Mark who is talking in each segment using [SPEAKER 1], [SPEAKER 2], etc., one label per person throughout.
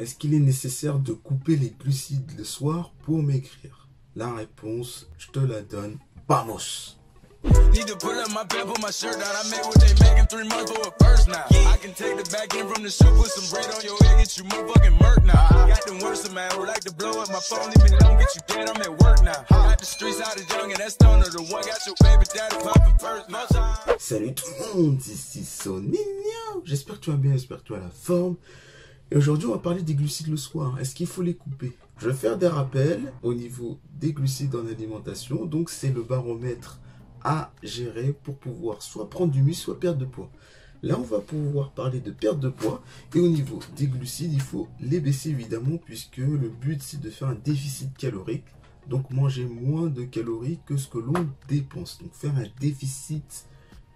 [SPEAKER 1] Est-ce qu'il est nécessaire de couper les glucides le soir pour maigrir? La réponse, je te la donne. Vamos!
[SPEAKER 2] Need to pull up my pants, put my shirt down. I made what they making 3 months for a first now. I can take the back end from the show, put some bread on your head, get you motherfucking murk now. Got them worse, man, who like to blow up my phone, leave me alone, get you dead, I'm at work now. Got the streets out of young and that stoner, the one got your baby daddy popping first. No time.
[SPEAKER 1] Salut tout le monde, ici Soninho. J'espère que tu vas bien, j'espère que tu as la forme. Et aujourd'hui, on va parler des glucides le soir. Est-ce qu'il faut les couper? Je vais faire des rappels au niveau des glucides en alimentation. Donc, c'est le baromètre à gérer pour pouvoir soit prendre du muscle, soit perdre de poids. Là, on va pouvoir parler de perte de poids. Et au niveau des glucides, il faut les baisser évidemment, puisque le but, c'est de faire un déficit calorique. Donc, manger moins de calories que ce que l'on dépense. Donc, faire un déficit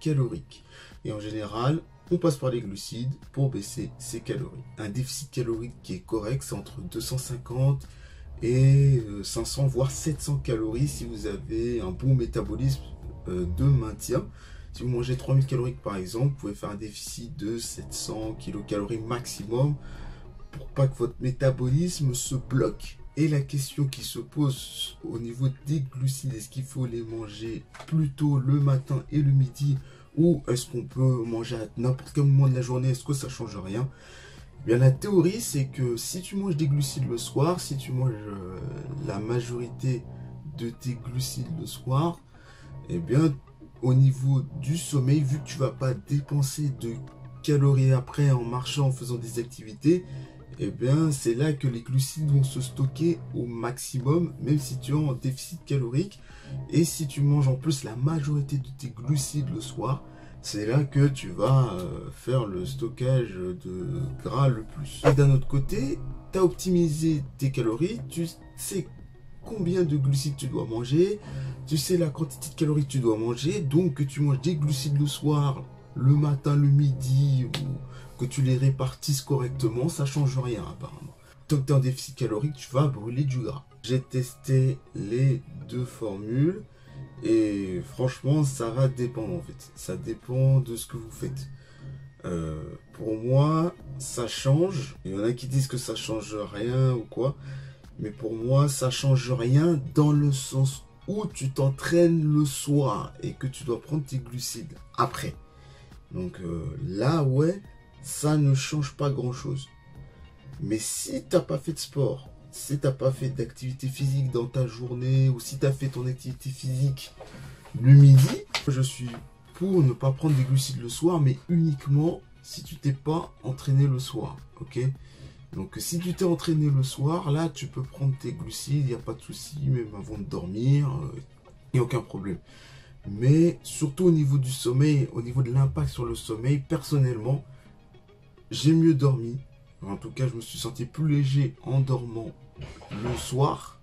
[SPEAKER 1] calorique. Et en général, on passe par les glucides pour baisser ses calories. Un déficit calorique qui est correct, c'est entre 250 et 500, voire 700 calories si vous avez un bon métabolisme de maintien. Si vous mangez 3000 calories par exemple, vous pouvez faire un déficit de 700 kilocalories maximum pour pas que votre métabolisme se bloque. Et la question qui se pose au niveau des glucides, est-ce qu'il faut les manger plutôt le matin et le midi, ou est-ce qu'on peut manger à n'importe quel moment de la journée? Est-ce que ça change rien? Bien, la théorie, c'est que si tu manges des glucides le soir, si tu manges la majorité de tes glucides le soir, eh bien, au niveau du sommeil, vu que tu vas pas dépenser de calories après en marchant, en faisant des activités, eh bien, c'est là que les glucides vont se stocker au maximum, même si tu es en déficit calorique. Et si tu manges en plus la majorité de tes glucides le soir, c'est là que tu vas faire le stockage de gras le plus. Et d'un autre côté, tu as optimisé tes calories, tu sais combien de glucides tu dois manger, tu sais la quantité de calories que tu dois manger, donc que tu manges des glucides le soir, le matin, le midi, ou que tu les répartisses correctement, ça change rien apparemment. Tant que tu es en déficit calorique, tu vas brûler du gras. J'ai testé les deux formules et franchement, ça va dépendre en fait. Ça dépend de ce que vous faites. Pour moi, ça change. Il y en a qui disent que ça change rien ou quoi. Mais pour moi, ça change rien dans le sens où tu t'entraînes le soir et que tu dois prendre tes glucides après. Donc là, ouais, ça ne change pas grand-chose. Mais si tu n'as pas fait de sport, si tu n'as pas fait d'activité physique dans ta journée, ou si tu as fait ton activité physique le midi, je suis pour ne pas prendre des glucides le soir, mais uniquement si tu t'es pas entraîné le soir. Ok? Donc si tu t'es entraîné le soir, là tu peux prendre tes glucides, il n'y a pas de souci, même avant de dormir, il n'y a aucun problème. Mais surtout au niveau du sommeil, au niveau de l'impact sur le sommeil, personnellement, j'ai mieux dormi. En tout cas, je me suis senti plus léger en dormant le soir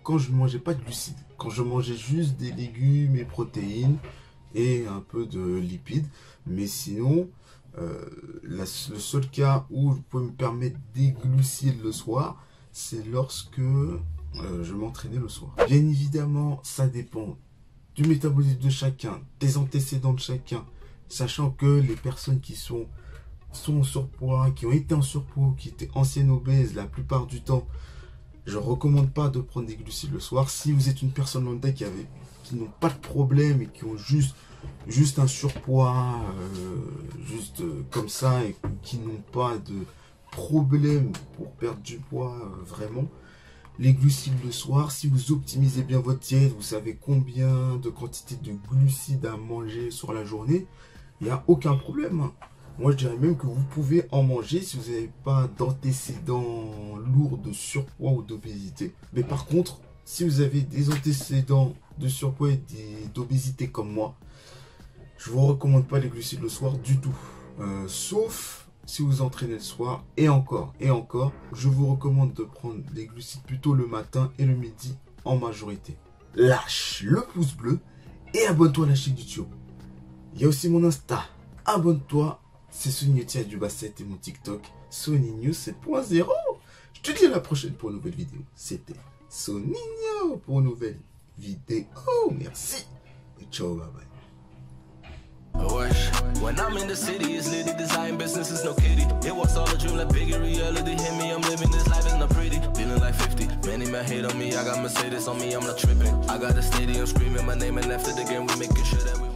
[SPEAKER 1] quand je ne mangeais pas de glucides. Quand je mangeais juste des légumes et protéines et un peu de lipides. Mais sinon, le seul cas où je peux me permettre des glucides le soir, c'est lorsque je m'entraînais le soir. Bien évidemment, ça dépend du métabolisme de chacun, des antécédents de chacun. Sachant que les personnes qui sont en surpoids, qui ont été en surpoids, qui étaient anciennes obèses, la plupart du temps, je ne recommande pas de prendre des glucides le soir. Si vous êtes une personne lambda qui n'ont pas de problème et qui ont juste un surpoids, comme ça, et qui n'ont pas de problème pour perdre du poids, vraiment, les glucides le soir, si vous optimisez bien votre diète, vous savez combien de quantité de glucides à manger sur la journée, il n'y a aucun problème, hein. Moi, je dirais même que vous pouvez en manger si vous n'avez pas d'antécédents lourds de surpoids ou d'obésité. Mais par contre, si vous avez des antécédents de surpoids et d'obésité comme moi, je ne vous recommande pas les glucides le soir du tout. Sauf si vous entraînez le soir. Et encore, je vous recommande de prendre les glucides plutôt le matin et le midi en majorité. Lâche le pouce bleu et abonne-toi à la chaîne YouTube. Il y a aussi mon Insta. Abonne-toi. C'est Soninho-du-7 et mon TikTok, Soninho 7.0. Je te dis à la prochaine pour une nouvelle vidéo. C'était Soninho pour une nouvelle vidéo. Merci. Et ciao, bye bye.
[SPEAKER 3] When I'm in the city, it's litty. Design business is no kitty. It was all a dream like bigger reality. Hit me, I'm living this life, it's not pretty. Feeling like 50. Many men hate on me. I got Mercedes on me, I'm not tripping. I got a stadium screaming my name and left it again. We making sure that we